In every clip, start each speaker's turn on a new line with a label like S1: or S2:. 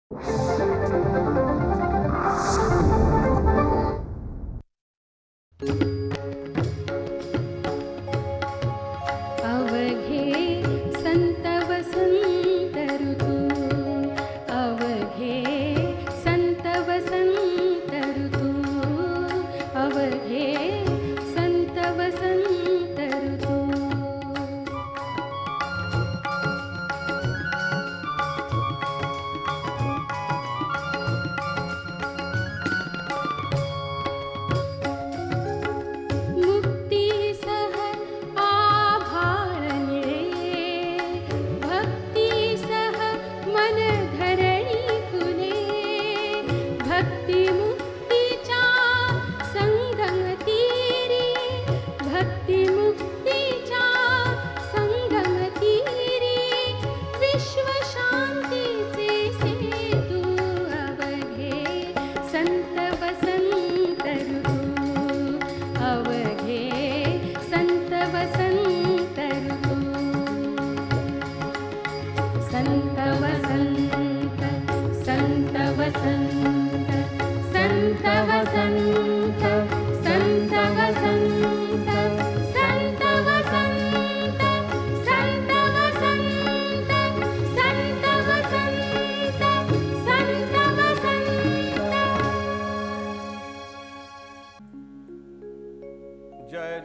S1: जय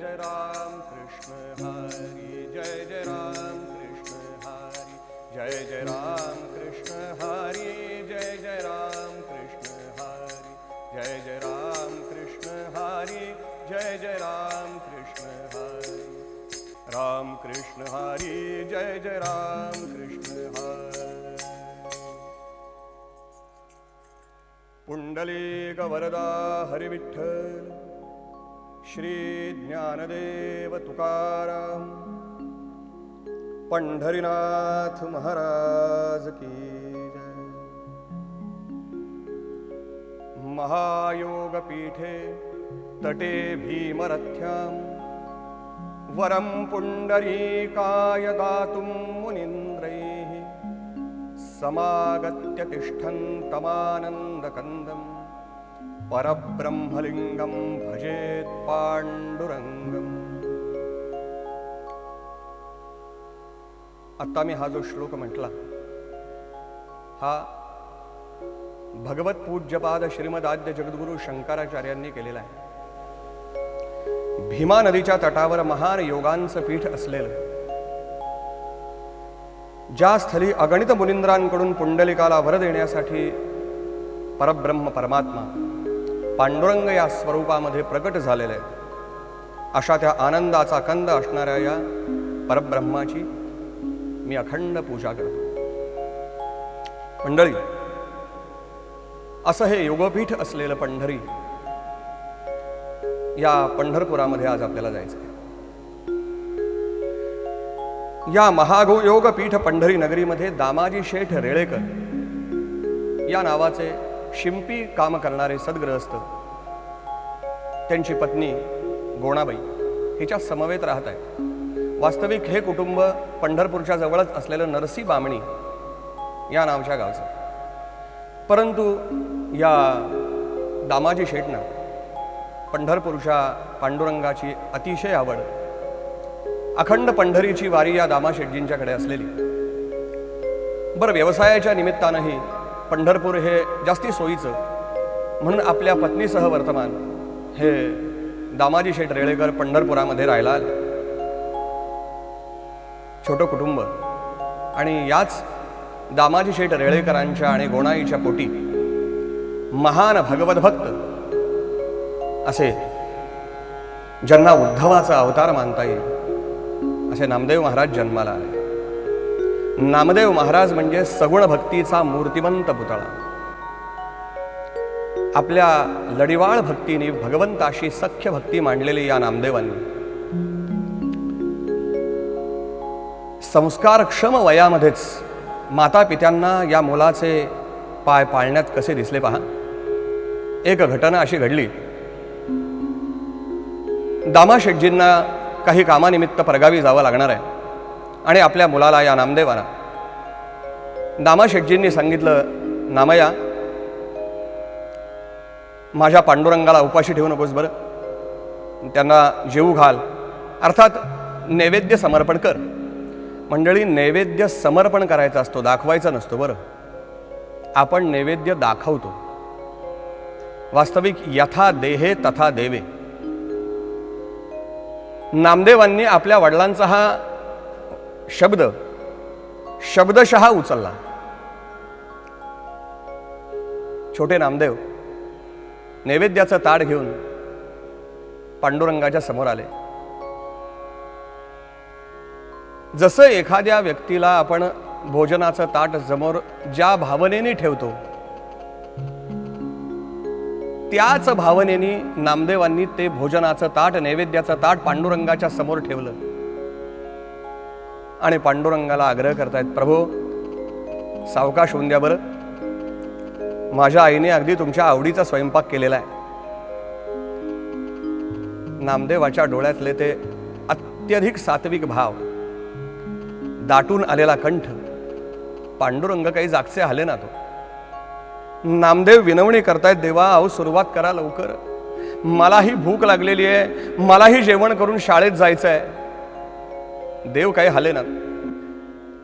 S1: जय राम कृष्ण हरी, जय जय राम कृष्ण हरी, जय जय राम कृष्ण हरी, जय जय राम कृष्ण हरी, जय जय राम कृष्ण हरी, जय जय राम कृष्ण हरी, राम कृष्ण हरी, जय जय राम कृष्ण हरी। पुंडलीक वरदा हरी विठ्ठल, श्री ज्ञानदेव तुकाराम, पंढरीनाथ महाराज की जय। महायोग पीठे तटे भीमरथ्यां, वरं पुंडरीकाय दातुं मुनीन्द्रैः, समागत्य तिष्ठन्तमानन्दकन्दम् परब्रह्मलिंगं भजेत पांडुरंगम। आता मी हा जो श्लोक म्हटला हा भगवत पूज्यपाद श्रीमदाद्य जगद्गुरु शंकराचार्यांनी केलेला आहे। भीमा नदीच्या तटावर महान योगांचं पीठ असलेलं, ज्या स्थली अगणित मुनींद्रांकडून पुंडलिकाला वर देण्यासाठी परब्रह्म परमात्मा पांडुरंग या स्वरूपामध्ये प्रकट झालेले आहे, अशा त्या आनंदाचा कंद असणाऱ्या या परब्रह्माची मी अखंड पूजा करतो। मंडळी, असं हे योगपीठ असलेलं पंढरी, या पंढरपुरामध्ये आज आपल्याला जायचं आहे। या महायोगपीठ पंढरी नगरीमध्ये दामाजी शेठ रेळेकर या नावाचे शिंपी काम करणारे सद्गृहस्थ, त्यांची पत्नी गोणाबाई हिच्या समवेत राहत आहे। वास्तविक हे कुटुंब पंढरपूरच्या जवळच असलेलं नरसी बामणी या नावच्या गावचं, परंतु या दामाजी शेठनं पंढरपूरच्या पांडुरंगाची अतिशय आवड, अखंड पंढरीची वारी या दामा शेठजींच्याकडे असलेली। बरं, व्यवसायाच्या निमित्तानंही पंढरपूर हे जास्ती सोयीचं म्हणून आपल्या पत्नीसह वर्तमान हे दामाजी शेठ रेळेकर पंढरपुरामध्ये राहायला आले। छोटं कुटुंब, आणि याच दामाजी शेठ रेळेकरांच्या आणि गोणाईच्या पोटी महान भगवद्भक्त असे, ज्यांना उद्धवाचा अवतार मानता येईल असे नामदेव महाराज जन्माला आले। नामदेव महाराज म्हणजे सगुण भक्तीचा मूर्तिमंत पुतळा। आपल्या लढिवाळ भक्तीने भगवंताशी सख्य भक्ती मांडलेली या नामदेवांनी संस्कारक्षम वयामध्येच माता पित्यांना या मुलाचे पाय पाळण्यात कसे दिसले पहा। एक घटना अशी घडली, दामा शेठजींना काही कामानिमित्त परगावी जावं लागणार आहे आणि आपल्या मुलाला, या नामदेवाला दामा शेठजींनी सांगितलं नामया, माझ्या पांडुरंगाला उपाशी ठेवू नकोस बरं, त्यांना जेवू घाल, अर्थात नैवेद्य समर्पण कर. मंडळी, नैवेद्य समर्पण करायचा असतो, दाखवायचा नसतो बरं. आपण नैवेद्य दाखवतो. वास्तविक यथा देहे तथा देवे. नामदेवांनी आपल्या वडिलांचा हा शब्दशः उचलला. छोटे नामदेव नैवेद्याचं ताट घेऊन पांडुरंगाच्या समोर आले. जसं एखाद्या व्यक्तीला आपण भोजनाचं ताट समोर ज्या भावनेने ठेवतो, त्याच भावनेने नामदेवांनी ते भोजनाचं ताट, नैवेद्याचं ताट पांडुरंगाच्या समोर ठेवलं आणि पांडुरंगाला आग्रह करतायत, प्रभू सावकाश होऊन द्या बरं, माझ्या आईने अगदी तुमच्या आवडीचा स्वयंपाक केलेला आहे. नामदेवाच्या डोळ्यातले ते अत्यधिक सात्विक भाव, दाटून आलेला कंठ, पांडुरंग काही जागचे आले ना. तो नामदेव विनवणी करतायत, देवा अहो सुरुवात करा लवकर, मलाही भूक लागलेली आहे, मलाही जेवण करून शाळेत जायचं आहे. देव काही हाले ना.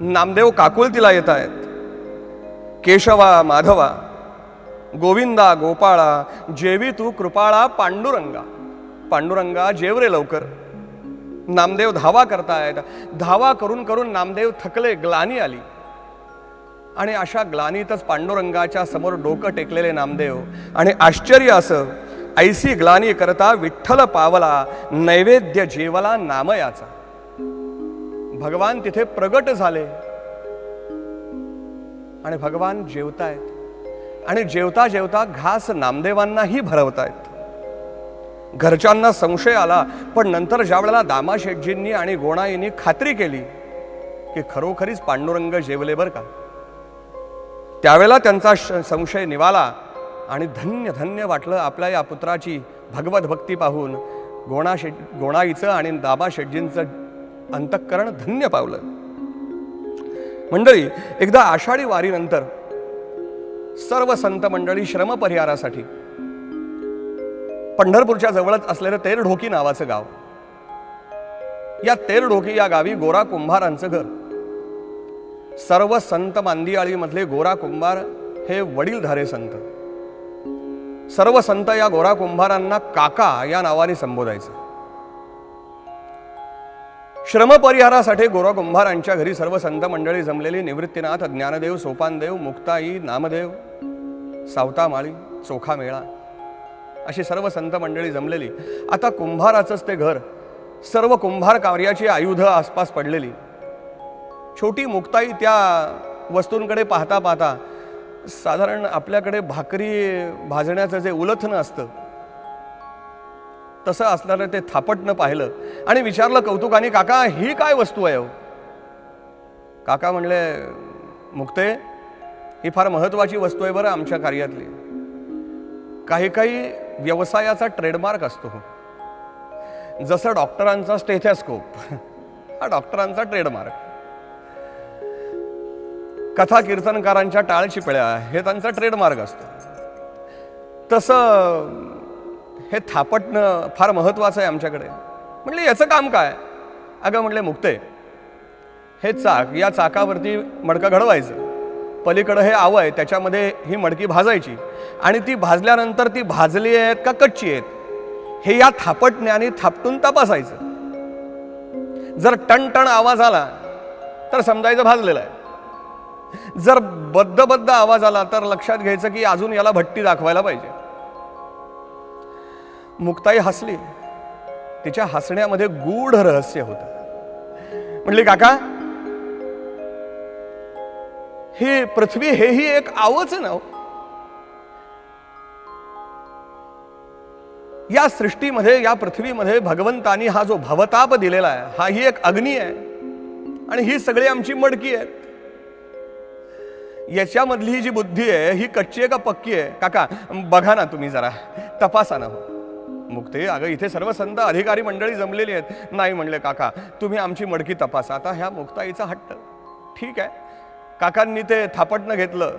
S1: नामदेव काकुलतीला येत आहेत. केशवा माधवा, गोविंदा गोपाळा, जेवी तू कृपाळा पांडुरंगा. पांडुरंगा जेव रे लवकर. नामदेव धावा करतायत. धावा करून करून नामदेव थकले, ग्लानी आली आणि अशा ग्लानीतच पांडुरंगाच्या समोर डोकं टेकलेले नामदेव, आणि आश्चर्य असं, ऐसी ग्लानी करता विठ्ठल पावला, नैवेद्य जेवला नामयाचा. भगवान तिथे प्रगट झाले आणि भगवान जेवतायत आणि जेवता जेवता घास नामदेवांनाही भरवतायत. घरच्यांना संशय आला, पण नंतर ज्या वेळेला दामाशेठजींनी आणि गोणाईंनी खात्री केली की खरोखरीच पांडुरंग जेवले बरं का, त्यावेळेला त्यांचा संशय निवाला आणि धन्य धन्य वाटलं आपल्या या पुत्राची भगवत भक्ती पाहून. गोणाईचं आणि दामाशेठजींचं अंतःकरण धन्य पावलं. मंडळी, एकदा आषाढी वारीनंतर सर्व संत मंडळी श्रमपरिहारासाठी पंढरपूरच्या जवळच असलेलं तेरढोकी नावाचं गाव, या तेरढोकी या गावी गोरा कुंभारांचं घर. सर्व संत मांदियाळीमधले गोरा कुंभार हे वडीलधारे संत. सर्व संत या गोरा कुंभारांना काका या नावाने संबोधायचे. श्रमपरिहारासाठी गोरा कुंभारांच्या घरी सर्व संत मंडळी जमलेली निवृत्तीनाथ, ज्ञानदेव, सोपानदेव, मुक्ताई, नामदेव, सावतामाळी, चोखामेळा अशी सर्व संत मंडळी जमलेली. आता कुंभाराचंच ते घर, सर्व कुंभार कार्याची आयुध आसपास पडलेली. छोटी मुक्ताई त्या वस्तूंकडे पाहता पाहता, साधारण आपल्याकडे भाकरी भाजण्याचं जे उलथनं असतं तसं असणारं ते थापटनं पाहिलं आणि विचारलं कौतुकाने, काका ही काय वस्तू आहे हो? काका म्हणले, मुक्ते ही फार महत्वाची वस्तू आहे बरं आमच्या कार्यातली. काही काही व्यवसायाचा ट्रेडमार्क असतो. जसं डॉक्टरांचा स्टेथोस्कोप हा डॉक्टरांचा ट्रेडमार्क, कथा कीर्तनकारांच्या टाळचिपळ्या हे त्यांचा ट्रेडमार्क असतो. तसं हे थापटणं फार महत्वाचं आहे आमच्याकडे. म्हणले याचं काम काय? अगं म्हणले, मुक्ते हे चाक, या चाकावरती मडकं घडवायचं, पलीकडं हे आवं आहे, त्याच्यामध्ये ही मडकी भाजायची आणि ती भाजल्यानंतर ती भाजली आहेत का कच्ची आहेत हे या थापटण्याने थापटून तपासायचं. जर टणटण आवाज आला तर समजायचं भाजलेलं आहे. जर बद्द आवाज आला तर लक्षात घ्यायचं की अजून याला भट्टी दाखवायला पाहिजे. मुक्ताई हसली. तिच्या हसण्यामध्ये गूढ रहस्य होतं. म्हणली, काका ही पृथ्वी हेही एक आवच ना. या सृष्टीमध्ये, या पृथ्वीमध्ये भगवंतानी हा जो भवताप दिलेला आहे हा ही एक अग्नी आहे आणि ही सगळी आमची मडकी आहेत. याच्यामधली ही जी बुद्धी आहे ही कच्ची आहे का पक्की आहे? काका बघा ना, तुम्ही जरा तपासा ना. मुक्ते, अगं इथे सर्व संत अधिकारी मंडळी जमलेली आहेत. नाही म्हणले काका, तुम्ही आमची मडकी तपासा. आता ह्या मुक्ताईचा हट्ट. ठीक आहे, काकांनी ते थापटणं घेतलं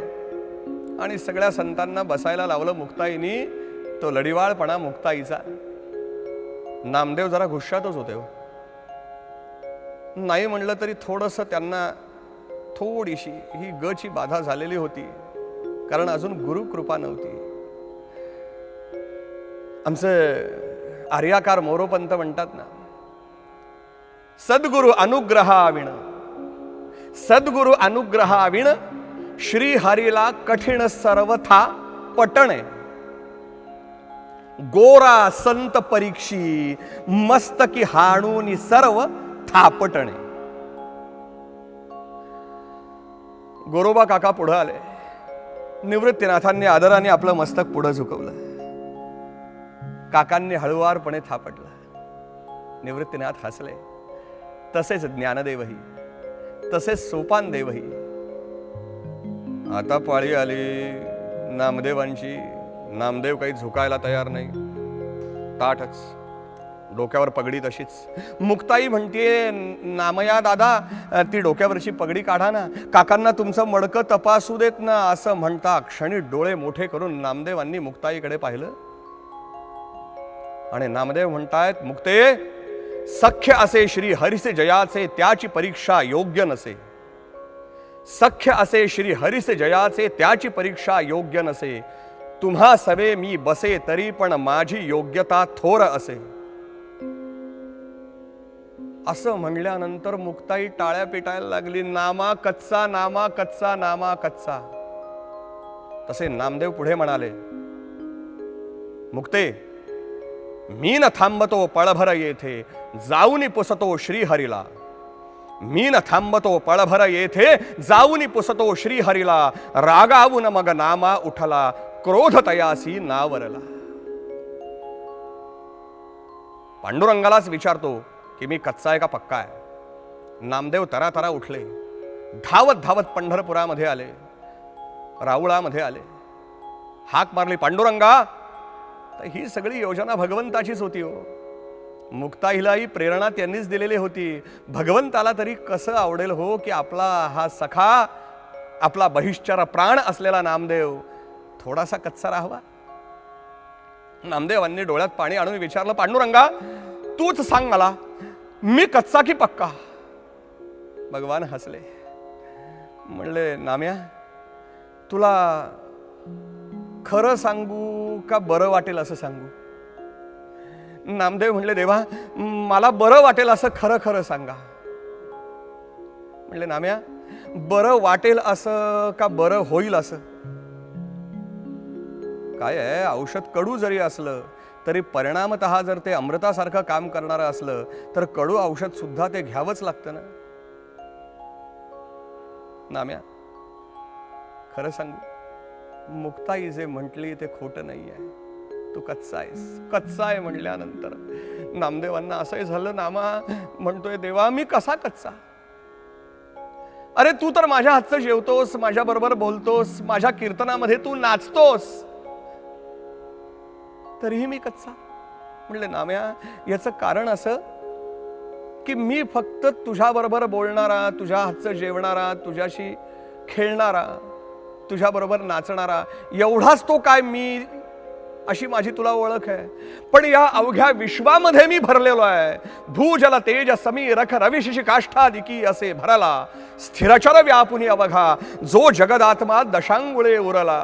S1: आणि सगळ्या संतांना बसायला लावलं मुक्ताईनी. तो लढिवाळपणा मुक्ताईचा. नामदेव जरा गुस्सातच होते हो. नाही म्हणलं तरी थोडंसं त्यांना थोडीशी ही गची बाधा झालेली होती, कारण अजून गुरुकृपा नव्हती. आमचं आर्याकार मोरोपंत म्हणतात ना, सद्गुरु अनुग्रहाविण, सद्गुरु अनुग्रहाविण श्री हरीला कठीण सर्वथा पटणे. गोरा संत परीक्षी मस्तकी हाणून सर्व थापटणे. गोरोबा काका पुढे आले. निवृत्तीनाथांनी आदराने आपलं मस्तक पुढे झुकवलं. काकांनी हळुवारपणे थापटलं. निवृत्तीनाथ हसले. तसेच ज्ञानदेवही, तसेच सोपानदेवही. आता पाळी आली नामदेवांची. नामदेव काही झुकायला तयार नाही, ताठच, डोक्यावर पगडी तशीच. मुक्ताई म्हणतीये, नामया दादा ती डोक्यावरची पगडी काढा ना, काकांना तुमचं मडकं तपासू देत ना. असं म्हणता क्षणी डोळे मोठे करून नामदेवांनी मुक्ताईकडे पाहिलं आणि नामदेव म्हणतायत, मुक्ते, सख्य असे श्री हरीचे जयाचे त्याची परीक्षा योग्य नसे. सख्य असे श्री हरीचे जयाचे त्याची परीक्षा योग्य नसे. तुम्हा सवे मी बसे तरी पण माझी योग्यता थोर असे. असं म्हणल्यानंतर मुक्ताई टाळ्या पेटायला लागली. नामा कच्चा, नामा कच्चा, नामा कच्चा. तसे नामदेव पुढे म्हणाले, मुक्ते, मी न थांबतो पळभर येथे जाऊनी पुसतो श्रीहरीला. मी न थांबतो पळभर येथे जाऊनी पुसतो श्रीहरीला. रागावून मग नामा उठला क्रोध तयासी नावरला. पांडुरंगालाच विचारतो की मी कच्चा आहे का पक्का आहे. नामदेव तरातरा उठले. धावत धावत पंढरपुरामध्ये आले, राऊळामध्ये आले. हाक मारली, पांडुरंगा. तर ही सगळी योजना भगवंताचीच होती हो. मुक्ताईलाही प्रेरणा त्यांनीच दिलेली होती. भगवंताला तरी कसं आवडेल हो की आपला हा सखा, आपला बहिष्ठर प्राण असलेला नामदेव थोडासा कच्चा राहावा. नामदेवांनी डोळ्यात पाणी आणून विचारलं, पांडुरंगा तूच सांग मला, मी कच्चा की पक्का. भगवान हसले. म्हणले, नाम्या, तुला खरं सांगू का बरं वाटेल असं सांगू. नामदेव म्हणले, देवा मला बरं वाटेल असं खरं खरं सांगा. म्हणले, नाम्या, बरं वाटेल असं का बरं होईल असं. काय आहे, औषध कडू जरी असलं तरी परिणामतः जर ते अमृतासारखं काम करणारं असलं तर कडू औषध सुद्धा ते घ्यावंच लागतं ना. नाम्या, खरं सांगू, मुक्ताई जे म्हटली ते खोटं नाही आहे. तू कच्चा आहेस. कच्चा आहे म्हणल्यानंतर नामदेवांना असंही झालं. नामा म्हणतोय, देवा मी कसा कच्चा. अरे तू तर माझ्या हातचं जेवतोस, माझ्या बरोबर बोलतोस, माझ्या कीर्तनामध्ये तू नाचतोस, तरीही मी कच्चा. म्हणले, नाम्या, याचं कारण असं की मी फक्त तुझ्या बरोबर बोलणारा, तुझ्या हातचं जेवणारा, तुझ्याशी खेळणारा, तुझ्या बरोबर नाचणारा एवढाच तो काय मी, अशी माझी तुला ओळख आहे. पण या अवघ्या विश्वामध्ये मी भरलेलो आहे. भूजल तेज समी रख रविशिशी काष्ठादिकी असे भरला. स्थिरचर व्यापुनी अवघा जो जगदात्मा दशांगुळे उरला.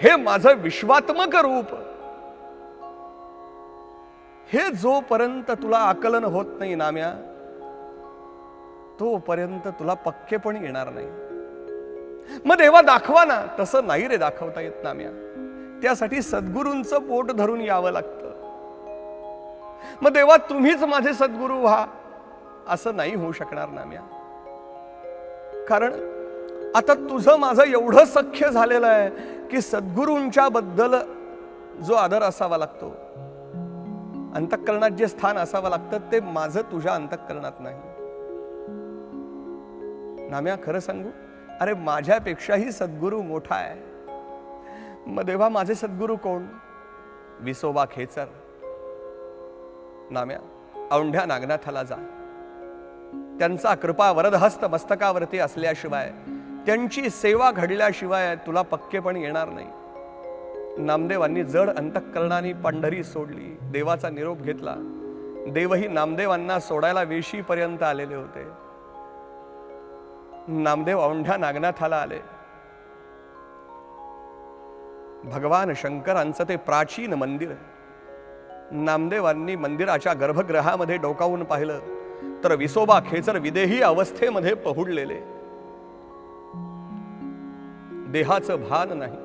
S1: हे माझं विश्वात्मक रूप, हे जोपर्यंत तुला आकलन होत नाही नाम्या, तोपर्यंत तुला पक्केपण येणार नाही. मग देवा दाखवा ना. तसं नाही रे दाखवता येत नाम्या. त्यासाठी सद्गुरूंचं पोट धरून यावं लागतं. मग देवा तुम्हीच माझे सद्गुरू व्हा, असं नाही होऊ शकणार नाम्या. कारण आता तुझं माझं एवढं सख्य झालेलं आहे की सद्गुरूंच्या बद्दल जो आदर असावा लागतो, अंतःकरणात जे स्थान असावं लागतं, ते माझं तुझ्या अंतःकरणात नाही. नाम्या, खरं सांगू, अरे माझ्यापेक्षाही सद्गुरू मोठा आहे. मग देवा माझे सद्गुरू कोण. विसोबा खेचर. नाम्या, औंढ्या नागनाथाला जा. त्यांचा कृपा वरदहस्त मस्तकावरती असल्याशिवाय त्यांची सेवा घडल्याशिवाय तुला पक्केपण येणार नाही. नामदेवांनी जड अंतःकरणाने पंढरी सोडली, देवाचा निरोप घेतला. देवही नामदेवांना सोडायला वेशीपर्यंत आलेले होते. नामदेव औंढ्या नागनाथाला आले. भगवान शंकरांचं ते प्राचीन मंदिर. नामदेवांनी मंदिराच्या गर्भगृहामध्ये डोकावून पाहिलं तर विसोबा खेचर विदेही अवस्थेमध्ये पहुडलेले, देहाचं भान नाही,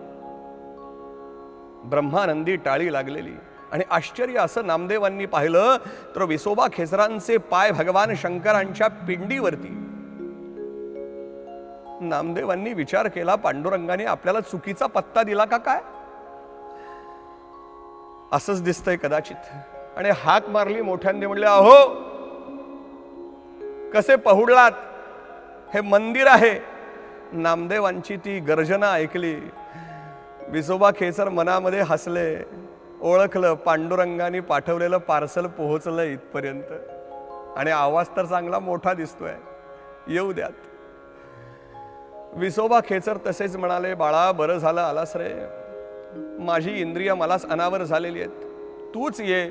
S1: ब्रह्मानंदी टाळी लागलेली. आणि आश्चर्य असं नामदेवांनी पाहिलं तर विसोबा खेचरांचे पाय भगवान शंकरांच्या पिंडीवरती. नामदेवांनी विचार केला, पांडुरंगाने आपल्याला चुकीचा पत्ता दिला का काय, असंच दिसतंय कदाचित. आणि हाक मारली मोठ्यांनी, म्हणले अहो कसे पहुडलात, हे मंदिर आहे. नामदेवांची ती गर्जना ऐकली. विसोबा खेचर मनामध्ये हसले, ओळखलं पांडुरंगाने पाठवलेलं पार्सल पोहोचलं इथपर्यंत. आणि आवाज तर चांगला मोठा दिसतोय, येऊ द्यात. विसोबा खेचर तसेच म्हणाले, बाळा बरं झालं आलास रे, माझी इंद्रिय मलाच अनावर झालेली आहेत, तूच ये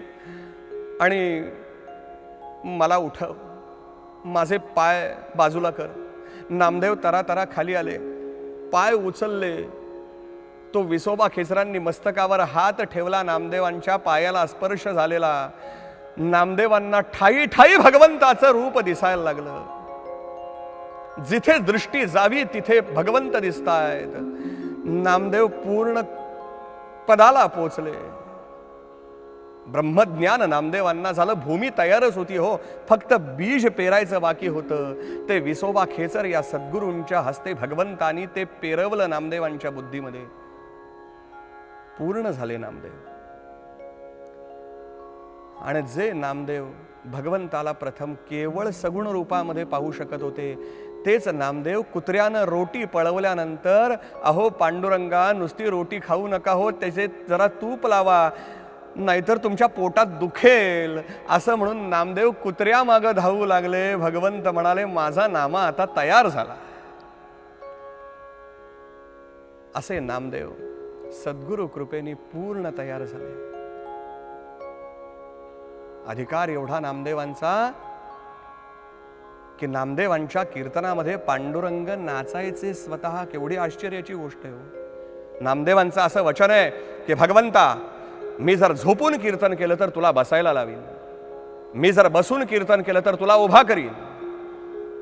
S1: आणि मला उठव, माझे पाय बाजूला कर. नामदेव तरातरा खाली आले, पाय उचलले. तो विसोबा खेचरांनी मस्तकावर हात ठेवला, नामदेवांच्या पायाला स्पर्श झालेला. नामदेवांना ठाई ठाई भगवंताचं रूप दिसायला लागलं. जिथे दृष्टी जावी तिथे भगवंत दिसतायत. नामदेव पूर्ण पदाला पोचले. ब्रह्मज्ञान नामदेवांना झालं. भूमी तयारच होती हो, फक्त बीज पेरायचं बाकी होतं. ते विसोबा खेचर या सद्गुरूंच्या हस्ते भगवंतानी ते पेरवलं नामदेवांच्या बुद्धीमध्ये. पूर्ण झाले नामदेव. आणि जे नामदेव भगवंताला प्रथम केवळ सगुण रूपामध्ये पाहू शकत होते, तेच नामदेव कुत्र्यानं रोटी पळवल्यानंतर, अहो पांडुरंगा नुसती रोटी खाऊ नका हो, त्याचे जरा तूप लावा नाहीतर तुमच्या पोटात दुखेल, असं म्हणून नामदेव कुत्र्यामागं धावू लागले. भगवंत म्हणाले, माझा नामा आता तयार झाला. असे नामदेव सद्गुरु कृपेने पूर्ण तयार झाले. अधिकार एवढा नामदेवांचा की नामदेवांच्या कीर्तनामध्ये पांडुरंग नाचायचे स्वतः. केवढी आश्चर्याची गोष्ट आहे हो. नामदेवांचं असं वचन आहे की भगवंता, मी जर झोपून कीर्तन केलं तर तुला बसायला लावीन, मी जर बसून कीर्तन केलं तर तुला उभा करीन,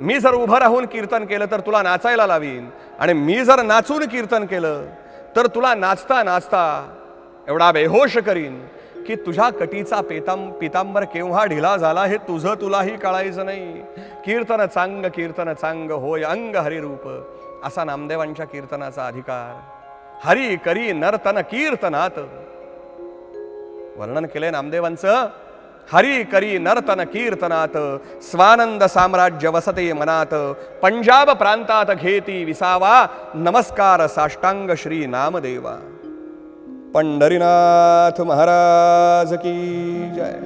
S1: मी जर उभं राहून कीर्तन केलं तर तुला नाचायला लावीन, आणि मी जर नाचून कीर्तन केलं तर तुला नाचता नाचता एवढा बेहोश करीन की तुझ्या कटीचा पितांबर केव्हा ढिला झाला हे तुझं तुलाही कळायचं नाही. कीर्तन चांग होय अंग हरिरूप, असा नामदेवांच्या कीर्तनाचा अधिकार. हरी करी नर्तन कीर्तनात, वर्णन केले नामदेवांचं. हरी करी नर्तन कीर्तनात, स्वानंद साम्राज्य वसते मनात, पंजाब प्रांतात घेती विसावा, नमस्कार साष्टांग श्री नामदेवा. पंढरीनाथ महाराज की जय.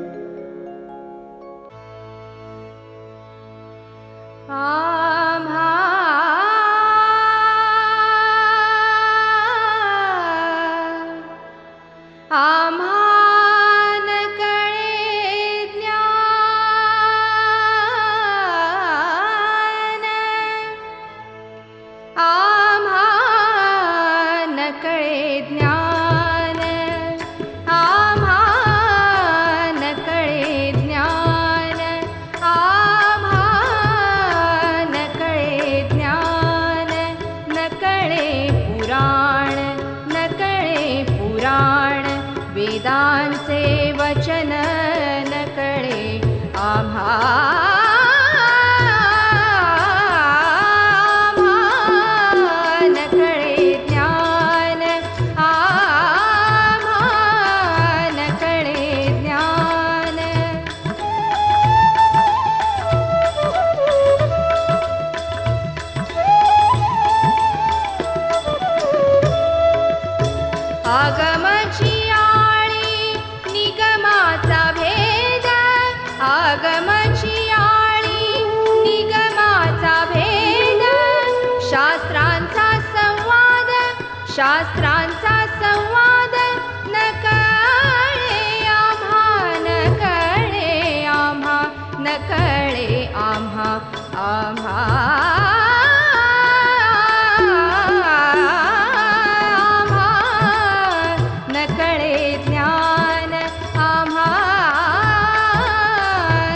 S2: वेदांचे वचन न कळे आम्हा न कळे ज्ञान, आम्हा न कळे ज्ञान. आगमची आगमची आळी निगमाचा भेद, शास्त्रांचा शास्त्रांचा संवाद न कळे आम्हा, न कळे आम्हा, न कळे आम्हा, आम्हा न कळे ज्ञान, आम्हा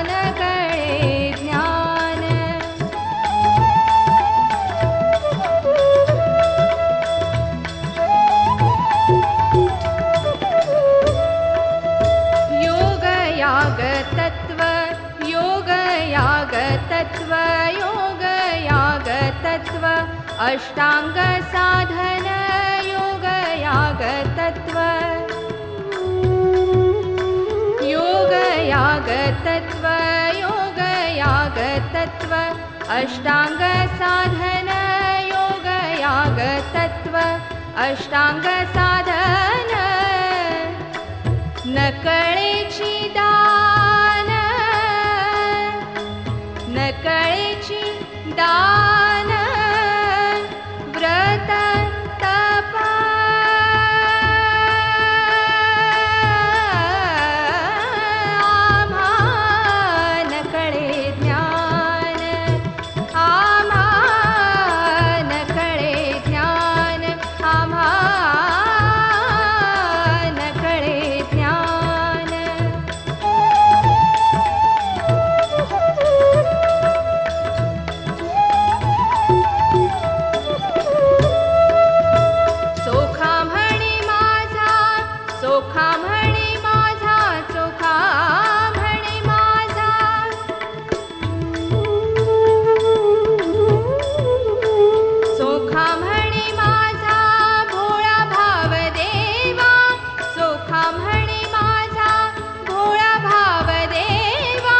S2: न कळे ज्ञान. योग याग तत्व, योग याग तत्व, योग याग तत्व, अष्टांग साधन योग याग तत्व, योग याग तत्व, योग याग तत्व, अष्टांग साधन योग याग तत्व, अष्टांग साधन. न कळेची दान, न कळेची दान, व्रत तप आम्हा न कळे ज्ञान, आम्हा न कळे ज्ञान, आम्हा न कळे ज्ञान. चोखा म्हणे माझा, चोखा म्हणे माझा, चोखा म्हणे माझा, चोखा म्हणे माझा भोळा भाव देवा, चोखा म्हणे माझा भोळा भाव देवा.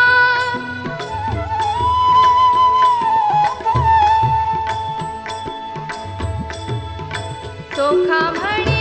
S2: चोखा म्हणे